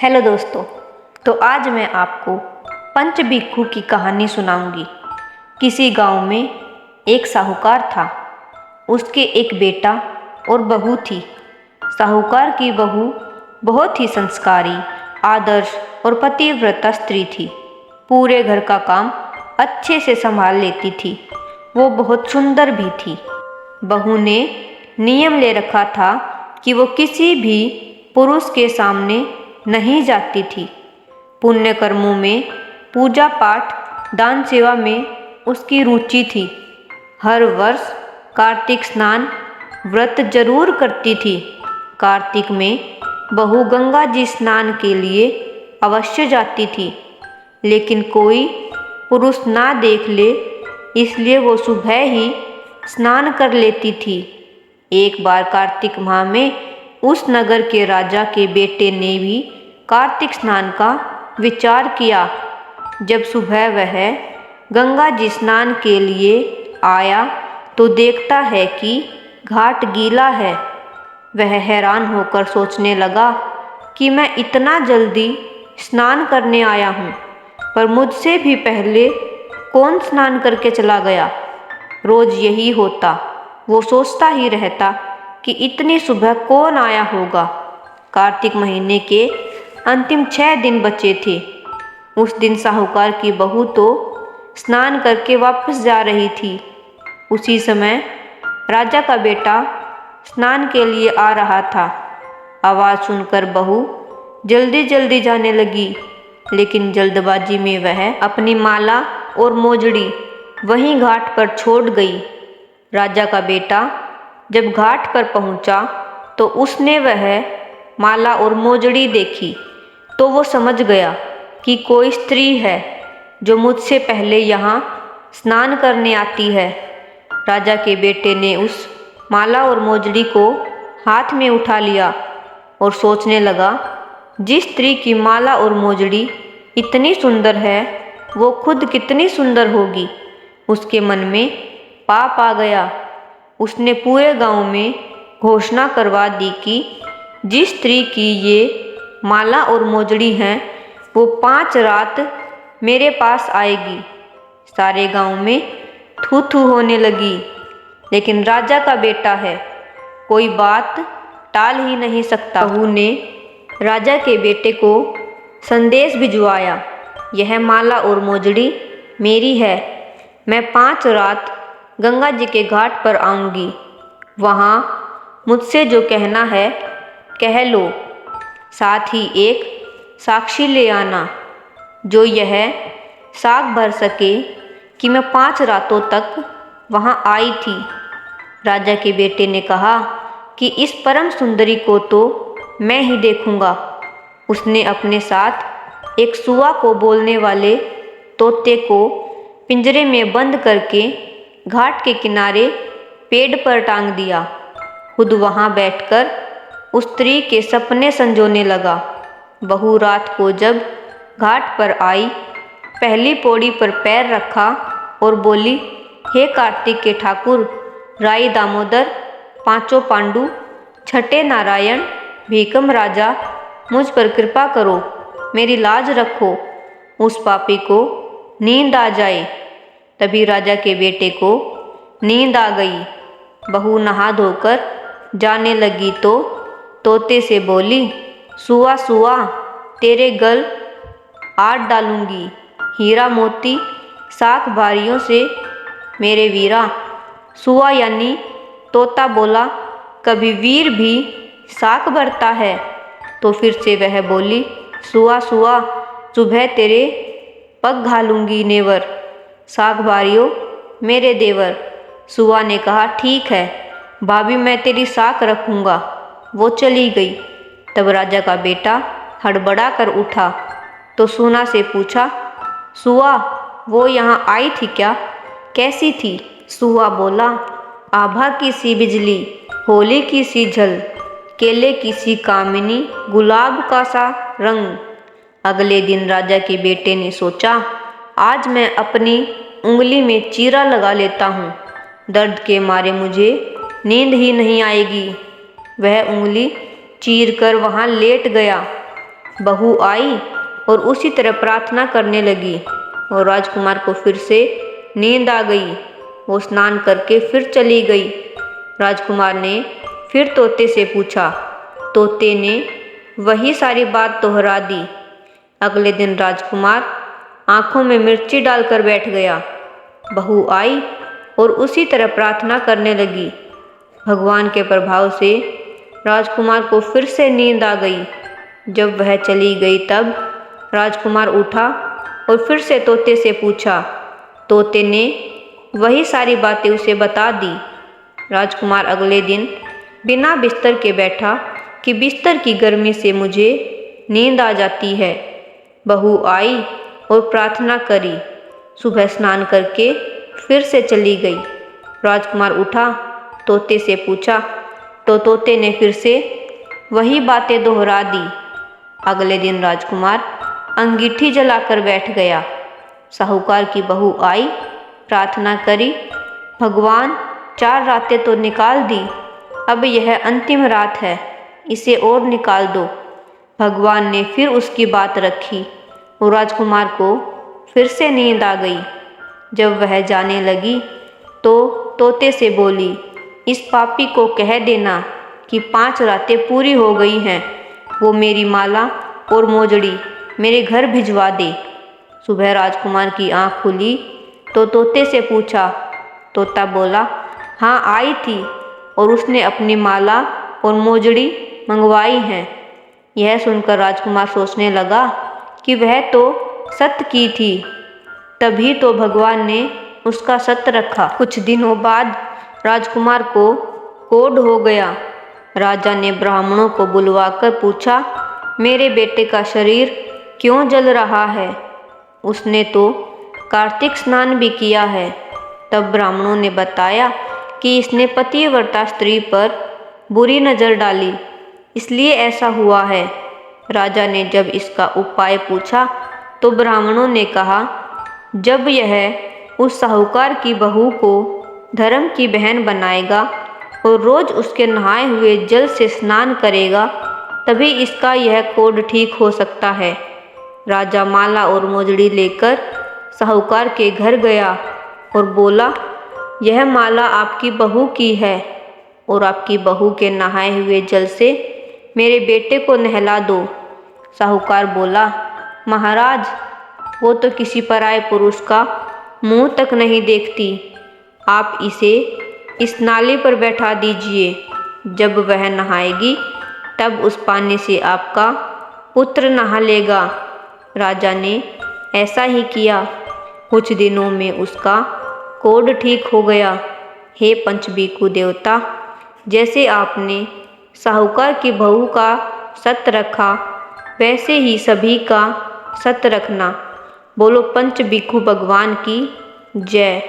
Hello दोस्तों। तो आज मैं आपको पंच भिक्षु की कहानी सुनाऊंगी। किसी गांव में एक साहूकार था। उसके एक बेटा और बहू थी। साहूकार की बहू बहुत ही संस्कारी, आदर्श और पतिव्रता स्त्री थी। पूरे घर का काम अच्छे से संभाल लेती थी। वो बहुत सुंदर भी थी। बहू ने नियम ले रखा था कि वो किसी भी पुरुष के सामने नहीं जाती थी। पुण्य कर्मों में, पूजा पाठ, दान सेवा में उसकी रुचि थी। हर वर्ष कार्तिक स्नान व्रत जरूर करती थी। कार्तिक में बहू गंगा जी स्नान के लिए अवश्य जाती थी, लेकिन कोई पुरुष ना देख ले इसलिए वो सुबह ही स्नान कर लेती थी। एक बार कार्तिक माह में उस नगर के राजा के बेटे ने भी कार्तिक स्नान का विचार किया। जब सुबह वह गंगा जी स्नान के लिए आया तो देखता है कि घाट गीला है। वह हैरान होकर सोचने लगा कि मैं इतना जल्दी स्नान करने आया हूँ, पर मुझसे भी पहले कौन स्नान करके चला गया। रोज यही होता। वो सोचता ही रहता कि इतनी सुबह कौन आया होगा। कार्तिक महीने के अंतिम 6 दिन बचे थे। उस दिन साहूकार की बहू तो स्नान करके वापस जा रही थी। उसी समय राजा का बेटा स्नान के लिए आ रहा था। आवाज़ सुनकर बहू जल्दी जल्दी जाने लगी, लेकिन जल्दबाजी में वह अपनी माला और मोजड़ी वहीं घाट पर छोड़ गई। राजा का बेटा जब घाट पर पहुंचा तो उसने वह माला और मोजड़ी देखी तो वो समझ गया कि कोई स्त्री है जो मुझसे पहले यहाँ स्नान करने आती है। राजा के बेटे ने उस माला और मोजड़ी को हाथ में उठा लिया और सोचने लगा, जिस स्त्री की माला और मोजड़ी इतनी सुंदर है वो खुद कितनी सुंदर होगी। उसके मन में पाप आ गया। उसने पूरे गांव में घोषणा करवा दी कि जिस स्त्री की ये माला और मोजड़ी हैं वो 5 रात मेरे पास आएगी। सारे गांव में थू थू होने लगी, लेकिन राजा का बेटा है, कोई बात टाल ही नहीं सकता। बहू ने राजा के बेटे को संदेश भिजवाया, यह माला और मोजड़ी मेरी है। मैं 5 रात गंगा जी के घाट पर आऊँगी। वहाँ मुझसे जो कहना है कह लो। साथ ही एक साक्षी ले आना जो यह साख भर सके कि मैं 5 रातों तक वहाँ आई थी। राजा के बेटे ने कहा कि इस परम सुंदरी को तो मैं ही देखूंगा। उसने अपने साथ एक सुआ को बोलने वाले तोते को पिंजरे में बंद करके घाट के किनारे पेड़ पर टांग दिया। खुद वहाँ बैठकर उस स्त्री के सपने संजोने लगा। बहू रात को जब घाट पर आई, पहली पौड़ी पर पैर रखा और बोली, हे कार्तिक के ठाकुर, राई दामोदर, पांचों पांडु, छठे नारायण, भीकम राजा, मुझ पर कृपा करो, मेरी लाज रखो, उस पापी को नींद आ जाए। तभी राजा के बेटे को नींद आ गई। बहू नहा धोकर जाने लगी तो तोते से बोली, सुआ सुआ, तेरे गल आट डालूंगी, हीरा मोती साख भारियों से मेरे वीरा। सुआ यानी तोता बोला, कभी वीर भी साख भरता है। तो फिर से वह बोली, सुआ सुआ, सुबह तेरे पग घालूंगी नेवर, साख भारियों मेरे देवर। सुआ ने कहा, ठीक है भाभी, मैं तेरी साख रखूँगा। वो चली गई। तब राजा का बेटा हड़बड़ा कर उठा तो सुना से पूछा, सुआ वो यहाँ आई थी क्या? कैसी थी? सुआ बोला, आभा की सी बिजली, होली की सी झल, केले की सी कामिनी, गुलाब का सा रंग। अगले दिन राजा के बेटे ने सोचा, आज मैं अपनी उंगली में चीरा लगा लेता हूँ, दर्द के मारे मुझे नींद ही नहीं आएगी। वह उंगली चीर कर वहाँ लेट गया। बहू आई और उसी तरह प्रार्थना करने लगी और राजकुमार को फिर से नींद आ गई। वो स्नान करके फिर चली गई। राजकुमार ने फिर तोते से पूछा। तोते ने वही सारी बात दोहरा दी। अगले दिन राजकुमार आंखों में मिर्ची डालकर बैठ गया। बहू आई और उसी तरह प्रार्थना करने लगी। भगवान के प्रभाव से राजकुमार को फिर से नींद आ गई। जब वह चली गई तब राजकुमार उठा और फिर से तोते से पूछा। तोते ने वही सारी बातें उसे बता दी। राजकुमार अगले दिन बिना बिस्तर के बैठा कि बिस्तर की गर्मी से मुझे नींद आ जाती है। बहू आई और प्रार्थना करी। सुबह स्नान करके फिर से चली गई। राजकुमार उठा, तोते से पूछा तो तोते ने फिर से वही बातें दोहरा दी। अगले दिन राजकुमार अंगीठी जलाकर बैठ गया। साहूकार की बहू आई, प्रार्थना करी। भगवान 4 रातें तो निकाल दी, अब यह अंतिम रात है, इसे और निकाल दो। भगवान ने फिर उसकी बात रखी और राजकुमार को फिर से नींद आ गई। जब वह जाने लगी तो तोते से बोली, इस पापी को कह देना कि 5 रातें पूरी हो गई हैं, वो मेरी माला और मोजड़ी मेरे घर भिजवा दे। सुबह राजकुमार की आँख खुली तो तोते से पूछा। तोता बोला, हाँ आई थी और उसने अपनी माला और मोजड़ी मंगवाई हैं। यह सुनकर राजकुमार सोचने लगा कि वह तो सत्य की थी, तभी तो भगवान ने उसका सत्य रखा। कुछ दिनों बाद राजकुमार को कोढ़ हो गया। राजा ने ब्राह्मणों को बुलवाकर पूछा, मेरे बेटे का शरीर क्यों जल रहा है? उसने तो कार्तिक स्नान भी किया है। तब ब्राह्मणों ने बताया कि इसने पतिव्रता स्त्री पर बुरी नज़र डाली, इसलिए ऐसा हुआ है। राजा ने जब इसका उपाय पूछा तो ब्राह्मणों ने कहा, जब यह उस साहूकार की बहू को धर्म की बहन बनाएगा और रोज़ उसके नहाए हुए जल से स्नान करेगा, तभी इसका यह कोढ़ ठीक हो सकता है। राजा माला और मोजड़ी लेकर साहूकार के घर गया और बोला, यह माला आपकी बहू की है और आपकी बहू के नहाए हुए जल से मेरे बेटे को नहला दो। साहूकार बोला, महाराज, वो तो किसी पराये पुरुष का मुंह तक नहीं देखती, आप इसे इस नाली पर बैठा दीजिए। जब वह नहाएगी तब उस पानी से आपका पुत्र नहा लेगा। राजा ने ऐसा ही किया। कुछ दिनों में उसका कोढ़ ठीक हो गया। हे पंचबीकु देवता, जैसे आपने साहूकार की बहू का सत्य रखा, वैसे ही सभी का सत्य रखना। बोलो पंचबीकु भगवान की जय।